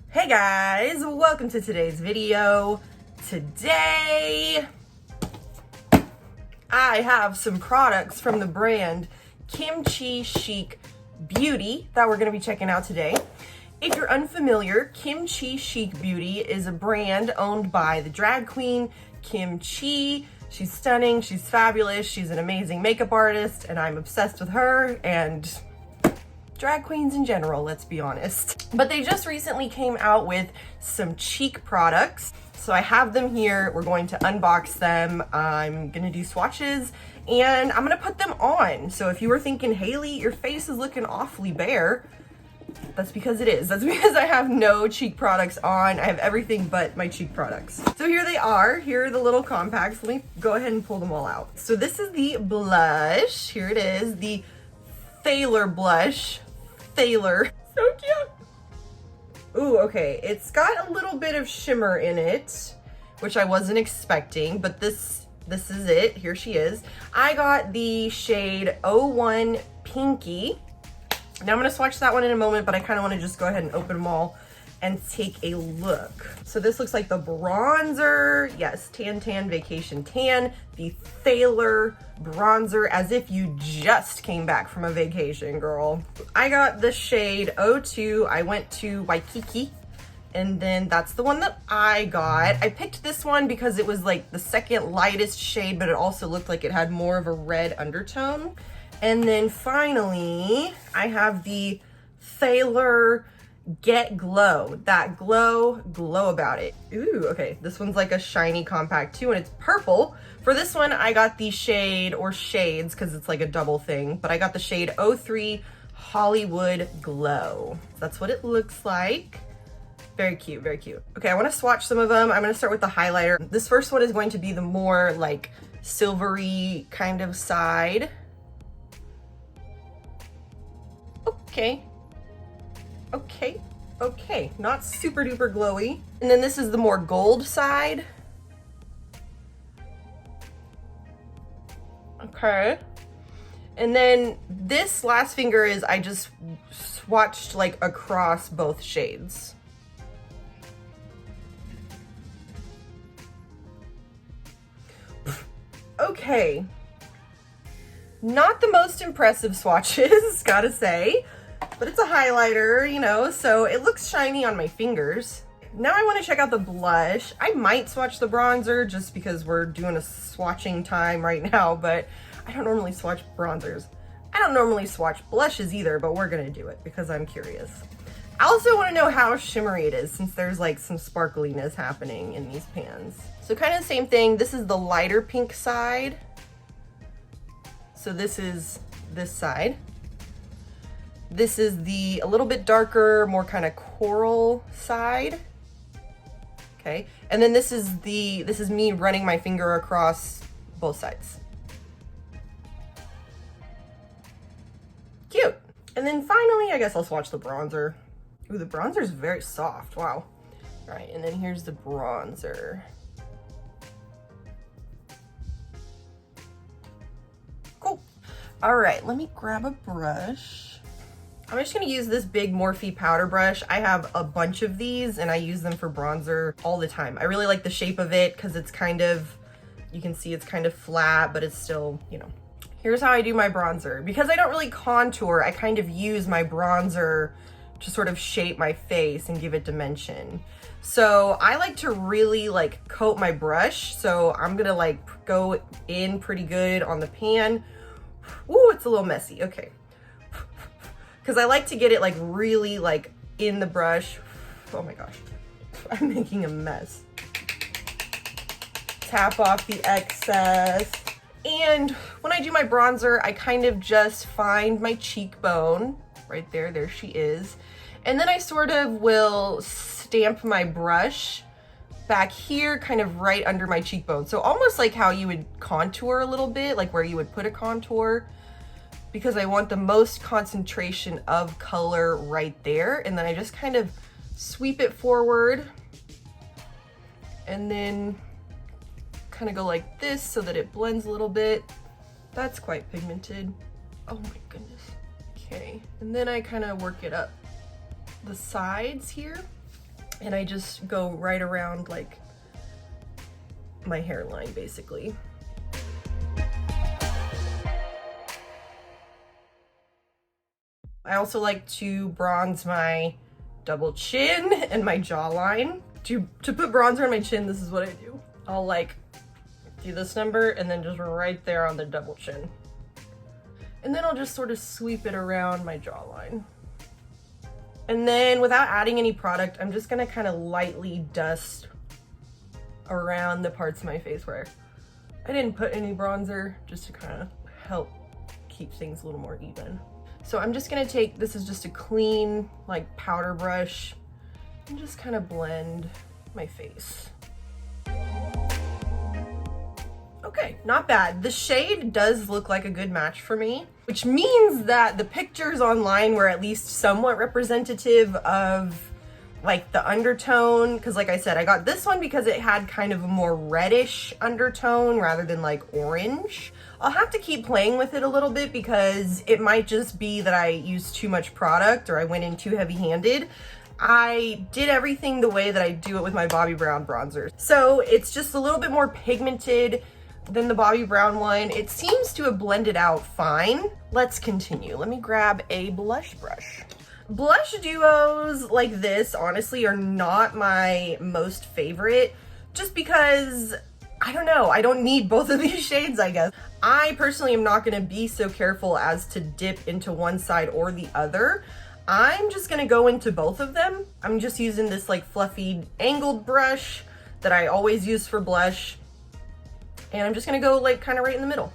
Hey guys, welcome to today's video. Today, I have some products from the brand Chi Chic Beauty that we're gonna be checking out today. If you're unfamiliar, Chi Chic Beauty is a brand owned by the drag queen Kim Chi. She's stunning, she's fabulous, she's an amazing makeup artist, and I'm obsessed with her and drag queens in general, let's be honest. But they just recently came out with some cheek products. So I have them here. We're going to unbox them. I'm gonna do swatches and I'm gonna put them on. So if you were thinking, Haley, your face is looking awfully bare, that's because it is. That's because I have no cheek products on. I have everything but my cheek products. So here they are. Here are the little compacts. Let me go ahead and pull them all out. So this is the blush. Here it is, the Thailor blush. Thailor. So cute. Ooh, okay. It's got a little bit of shimmer in it, which I wasn't expecting, but this is it. Here she is. I got the shade 01 Pinky. Now I'm gonna swatch that one in a moment, but I kind of want to just go ahead and open them all and take a look. So this looks like the bronzer. Yes, Tan Vacation Tan, the Thailor bronzer, as if you just came back from a vacation, girl. I got the shade 02. I went to Waikiki, and then that's the one that I got. I picked this one because it was like the second lightest shade, but it also looked like it had more of a red undertone. And then finally, I have the Thailor Get Glow. That glow about it. Ooh, okay. This one's like a shiny compact too, and it's purple. For this one, I got the shade, or shades, because it's like a double thing, but I got the shade 03 Hollywood Glow. That's what it looks like. Very cute, very cute. Okay, I want to swatch some of them. I'm going to start with the highlighter. This first one is going to be the more like silvery kind of side. Okay, not super duper glowy. And then this is the more gold side. Okay. And then this last finger is, I just swatched like across both shades. Okay. Not the most impressive swatches, gotta say. But it's a highlighter, you know, so it looks shiny on my fingers. Now I want to check out the blush. I might swatch the bronzer just because we're doing a swatching time right now, but I don't normally swatch bronzers. I don't normally swatch blushes either, but we're gonna do it because I'm curious. I also want to know how shimmery it is, since there's like some sparkliness happening in these pans. So kind of the same thing. This is the lighter pink side. So this is this side. This is the a little bit darker, more kind of coral side. Okay, and then this is me running my finger across both sides. Cute. And then finally, I guess I'll swatch the bronzer. Ooh, the bronzer is very soft. Wow. All right, and then here's the bronzer. Cool. All right, let me grab a brush. I'm just gonna use this big Morphe powder brush. I have a bunch of these and I use them for bronzer all the time. I really like the shape of it because it's kind of, you can see it's kind of flat, but it's still, you know. Here's how I do my bronzer. Because I don't really contour, I kind of use my bronzer to sort of shape my face and give it dimension. So I like to really like coat my brush. So I'm gonna like go in pretty good on the pan. Ooh, it's a little messy, okay. Because I like to get it like really like in the brush. Oh my gosh, I'm making a mess. Tap off the excess. And when I do my bronzer, I kind of just find my cheekbone right there. There she is. And then I sort of will stamp my brush back here, kind of right under my cheekbone. So almost like how you would contour a little bit, like where you would put a contour, because I want the most concentration of color right there. And then I just kind of sweep it forward and then kind of go like this so that it blends a little bit. That's quite pigmented. Oh my goodness. Okay, and then I kind of work it up the sides here. and I just go right around like my hairline basically. I also like to bronze my double chin and my jawline. To put bronzer on my chin, this is what I do. I'll like do this number and then just right there on the double chin. And then I'll just sort of sweep it around my jawline. And then without adding any product, I'm just gonna kind of lightly dust around the parts of my face where I didn't put any bronzer, just to kind of help keep things a little more even. So I'm just gonna take, this is just a clean like powder brush, and just kind of blend my face. Okay, not bad. The shade does look like a good match for me, which means that the pictures online were at least somewhat representative of like the undertone, because like I said, I got this one because it had kind of a more reddish undertone rather than like orange. I'll have to keep playing with it a little bit because it might just be that I used too much product or I went in too heavy-handed. I did everything the way that I do it with my Bobbi Brown bronzer. So it's just a little bit more pigmented than the Bobbi Brown one. It seems to have blended out fine. Let's continue. Let me grab a blush brush. Blush duos like this, honestly, are not my most favorite, just because, I don't know, I don't need both of these shades, I guess. I personally am not gonna be so careful as to dip into one side or the other. I'm just gonna go into both of them. I'm just using this like fluffy angled brush that I always use for blush. And I'm just gonna go like kind of right in the middle.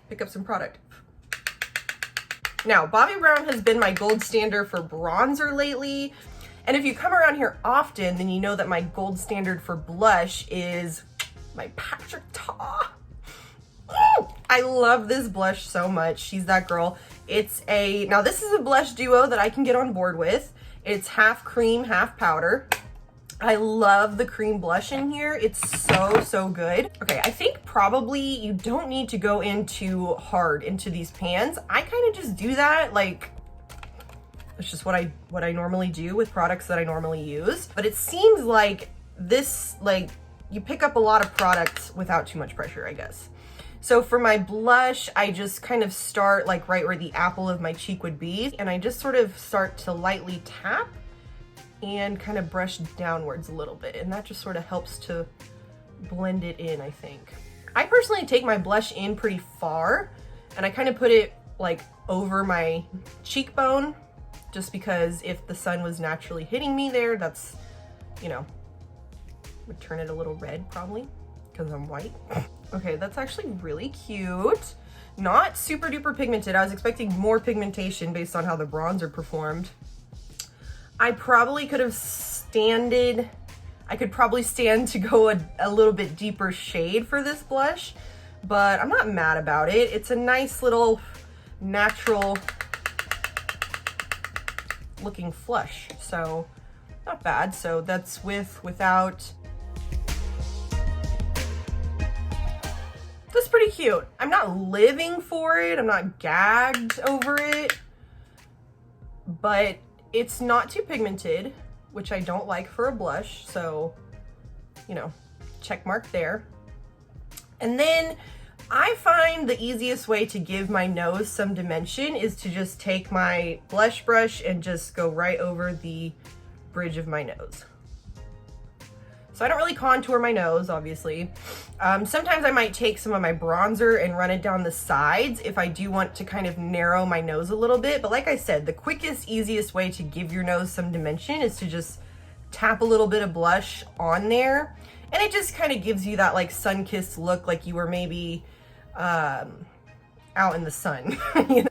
Pick up some product. Now, Bobbi Brown has been my gold standard for bronzer lately. And if you come around here often, then you know that my gold standard for blush is my Patrick Ta. I love this blush so much. She's that girl. Now this is a blush duo that I can get on board with. It's half cream, half powder. I love the cream blush in here. It's so good. Okay, I think probably you don't need to go in too hard into these pans. I kind of just do that, like, it's just what I normally do with products that I normally use. But it seems like this, like, you pick up a lot of products without too much pressure, I guess. So for my blush, I just kind of start like right where the apple of my cheek would be. And I just sort of start to lightly tap and kind of brush downwards a little bit. And that just sort of helps to blend it in, I think. I personally take my blush in pretty far and I kind of put it like over my cheekbone, just because if the sun was naturally hitting me there, that's, you know, would turn it a little red probably because I'm white. Okay, that's actually really cute. Not super duper pigmented. I was expecting more pigmentation based on how the bronzer performed. I probably could have I could probably stand to go a little bit deeper shade for this blush, but I'm not mad about it. It's a nice little natural looking flush, so not bad. So that's without. That's pretty cute. I'm not living for it. I'm not gagged over it, but it's not too pigmented, which I don't like for a blush. So, you know, check mark there. And then I find the easiest way to give my nose some dimension is to just take my blush brush and just go right over the bridge of my nose. So I don't really contour my nose, obviously. Sometimes I might take some of my bronzer and run it down the sides if I do want to kind of narrow my nose a little bit. But like I said, the quickest, easiest way to give your nose some dimension is to just tap a little bit of blush on there. And it just kind of gives you that like sun-kissed look, like you were maybe out in the sun.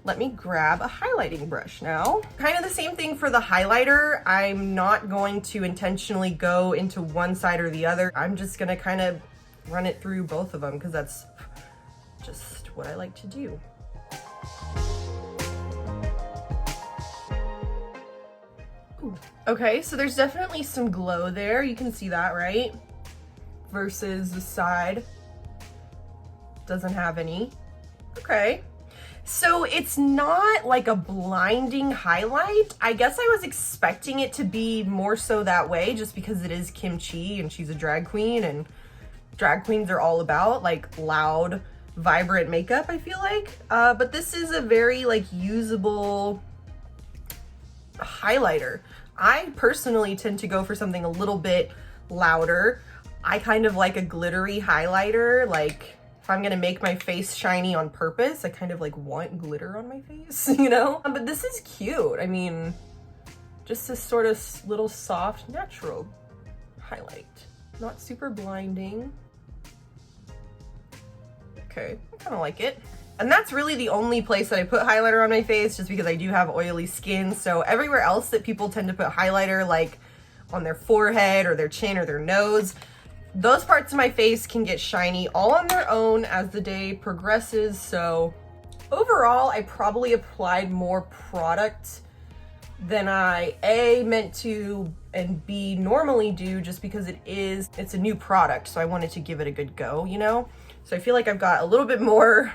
Let me grab a highlighting brush now. Kind of the same thing for the highlighter. I'm not going to intentionally go into one side or the other. I'm just gonna kind of run it through both of them because that's just what I like to do. Ooh. Okay, so there's definitely some glow there. You can see that, right? Versus the side doesn't have any. Okay, So it's not like a blinding highlight. I guess I was expecting it to be more so that way just because it is Kim Chi and she's a drag queen, and drag queens are all about like loud, vibrant makeup, I feel like. But this is a very like usable highlighter. I personally tend to go for something a little bit louder. I kind of like a glittery highlighter. Like if I'm gonna make my face shiny on purpose, I kind of like want glitter on my face, you know? But this is cute. I mean, just this sort of little soft, natural highlight. Not super blinding. Okay, I kind of like it. And that's really the only place that I put highlighter on my face, just because I do have oily skin. So everywhere else that people tend to put highlighter, like on their forehead or their chin or their nose, those parts of my face can get shiny all on their own as the day progresses. So overall, I probably applied more product than I A, meant to, and B, normally do, just because it's a new product. So I wanted to give it a good go, you know? So I feel like I've got a little bit more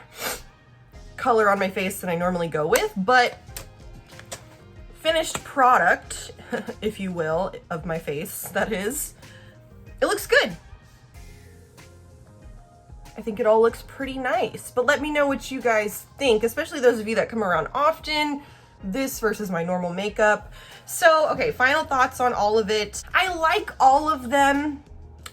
color on my face than I normally go with, but finished product, if you will, of my face, that is, it looks good. I think it all looks pretty nice, but let me know what you guys think, especially those of you that come around often, this versus my normal makeup. So, okay, final thoughts on all of it. I like all of them.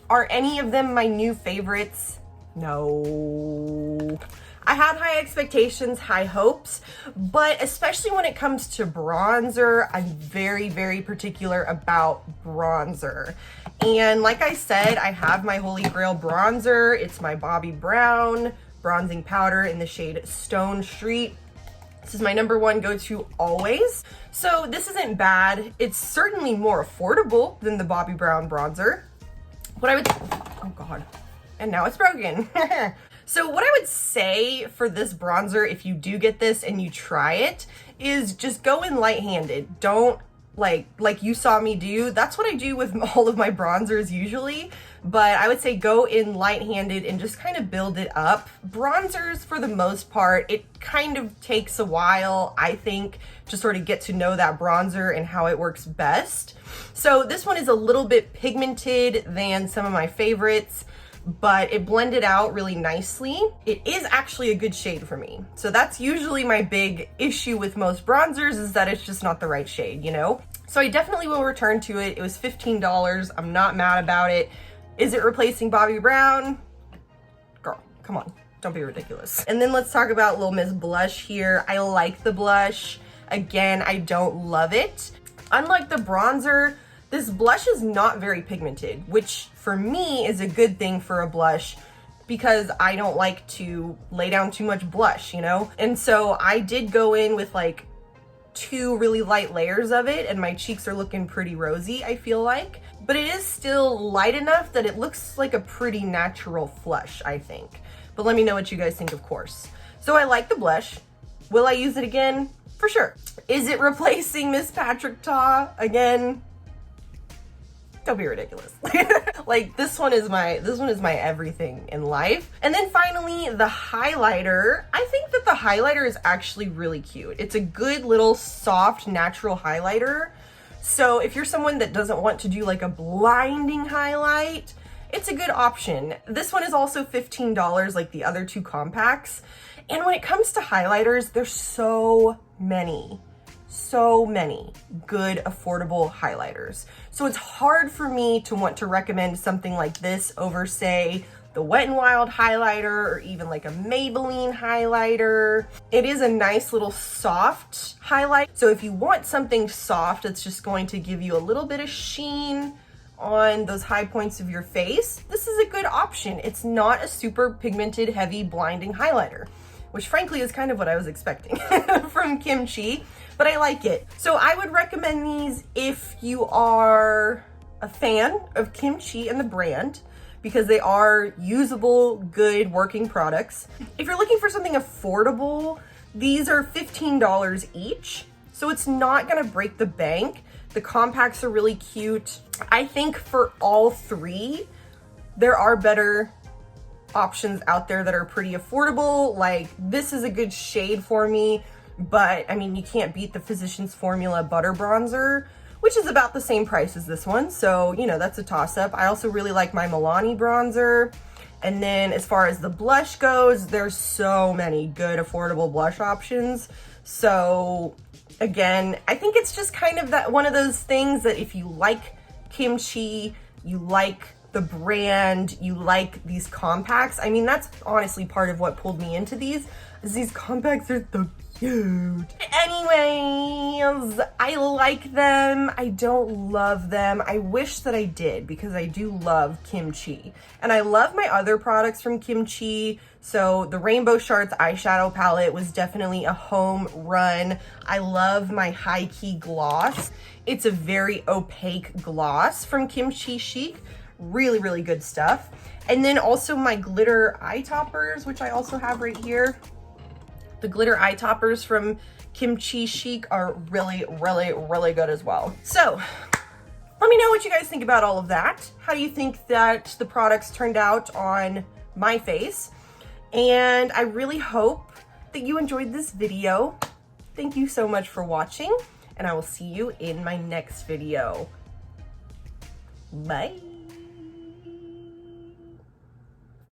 Are any of them my new favorites? No. I had high expectations, high hopes, but especially when it comes to bronzer, I'm very, very particular about bronzer. And like I said, I have my holy grail bronzer. It's my Bobbi Brown bronzing powder in the shade Stonestreet. This is my #1 go-to always. So this isn't bad. It's certainly more affordable than the Bobbi Brown bronzer. What I would, oh God, and now it's broken. So what I would say for this bronzer, if you do get this and you try it, is just go in light-handed. Don't like you saw me do. That's what I do with all of my bronzers usually, but I would say go in light-handed and just kind of build it up. Bronzers, for the most part, it kind of takes a while, I think, to sort of get to know that bronzer and how it works best. So this one is a little bit pigmented than some of my favorites, but it blended out really nicely. It is actually a good shade for me. So that's usually my big issue with most bronzers, is that it's just not the right shade, you know? So I definitely will return to it. It was $15. I'm not mad about it. Is it replacing Bobbi Brown? Girl, come on, don't be ridiculous. And then let's talk about Little Miss Blush here. I like the blush. Again, I don't love it. Unlike the bronzer, this blush is not very pigmented, which for me is a good thing for a blush, because I don't like to lay down too much blush, you know? And so I did go in with like 2 really light layers of it, and my cheeks are looking pretty rosy, I feel like. But it is still light enough that it looks like a pretty natural flush, I think. But let me know what you guys think, of course. So I like the blush. Will I use it again? For sure. Is it replacing Miss Patrick Ta again? Don't be ridiculous. Like this one is my everything in life. And then finally, the highlighter. I think that the highlighter is actually really cute. It's a good little soft, natural highlighter. So if you're someone that doesn't want to do like a blinding highlight, it's a good option. This one is also $15 like the other 2 compacts. And when it comes to highlighters, there's so many good affordable highlighters. So it's hard for me to want to recommend something like this over, say, the Wet n Wild highlighter, or even like a Maybelline highlighter. It is a nice little soft highlight. So if you want something soft that's just going to give you a little bit of sheen on those high points of your face, this is a good option. It's not a super pigmented, heavy, blinding highlighter, which frankly is kind of what I was expecting from Kim Chi, but I like it. So I would recommend these if you are a fan of Kim Chi and the brand, because they are usable, good working products. If you're looking for something affordable, these are $15 each, so it's not gonna break the bank. The compacts are really cute. I think for all 3, there are better options out there that are pretty affordable. Like, this is a good shade for me, but I mean, you can't beat the Physicians Formula Butter Bronzer, which is about the same price as this one. So, you know, that's a toss-up. I also really like my Milani bronzer. And then as far as the blush goes, there's so many good affordable blush options. So again, I think it's just kind of that one of those things that if you like kimchi, you like the brand, you like these compacts. I mean, that's honestly part of what pulled me into these, is these compacts are so cute. Anyways, I like them. I don't love them. I wish that I did, because I do love kimchi. And I love my other products from kimchi. So the Rainbow Shards eyeshadow palette was definitely a home run. I love my High Key gloss. It's a very opaque gloss from Chi Chic. Really, really good stuff. And then also my glitter eye toppers, which I also have right here. The glitter eye toppers from Chi Chic are really, really, really good as well. So let me know what you guys think about all of that. How do you think that the products turned out on my face? And I really hope that you enjoyed this video. Thank you so much for watching, and I will see you in my next video. Bye.